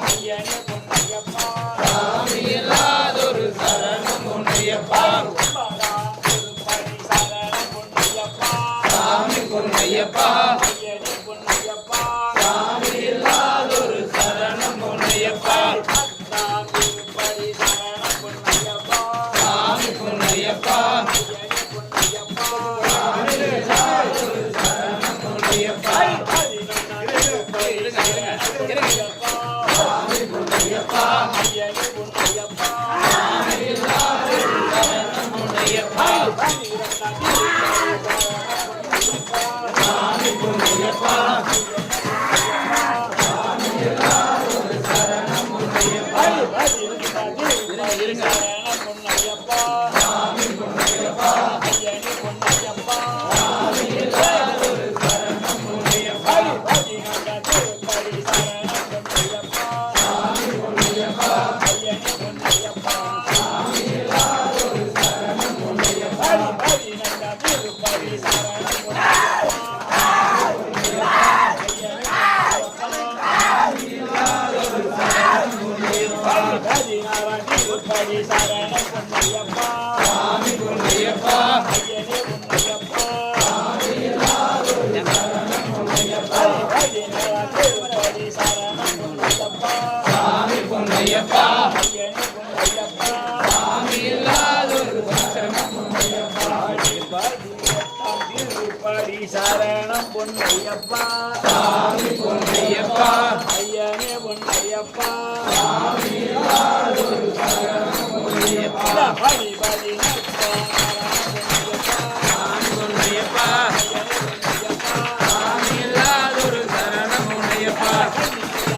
ஐயனே பொன்னையப்பா சாமி இல்லாதொரு சரணம் பொன்னையப்பா சரணம் பொன்னையப்பா சாமி பொன்னையப்பா ஐயனே பொன்னையப்பா சாமி இல்லாதொரு சரணம் பொன்னையப்பா திருப்படி சரணம் பொன்னையப்பா சாமி பொன்னையப்பா ஐயனே பொன்னையப்பா சாமி இல்லாதொரு சரணம் பொன்னையப்பா சாமி பொன்னையப்பா ஐயனே பொன்னையப்பா சாமி இல்லாதொரு சரணம் பொன்னையப்பா சாமி பொன்னையப்பா சாமி இல்லாதொரு சரணம் பொன்னையப்பா சரணம் பொன்னையப்பா சாமி பொன்னையப்பா ஐயனே பொன்னையப்பா சாமி இல்லாதொரு சரணம் பொன்னையப்பா திருப்படி சரணம் பொன்னையப்பா சாமி பொன்னையப்பா ஐயனே பொன்னையப்பா சாமி இல்லாதொரு சரணம் பொன்னையப்பா திருப்படி சரணம் பொன்னையப்பா இல்லாதொரு சரணம் பொன்னையப்பா திருப்படி சரணம் பொன்னையப்பா சாமி பொன்னையப்பா ஐயனே பொன்னையப்பா சாமி இல்லாதொரு சரணம் பொன்னையப்பா திருப்படி சரணம் பொன்னையப்பா சாமி பொன்னையப்பா ஐயனே பொன்னையப்பா சாமி இல்லாதொரு சரணம் பொன்னையப்பா திருப்படி சரணம் பொன்னையப்பா சாமி பொன்னையப்பா ஐயனே பொன்னையப்பா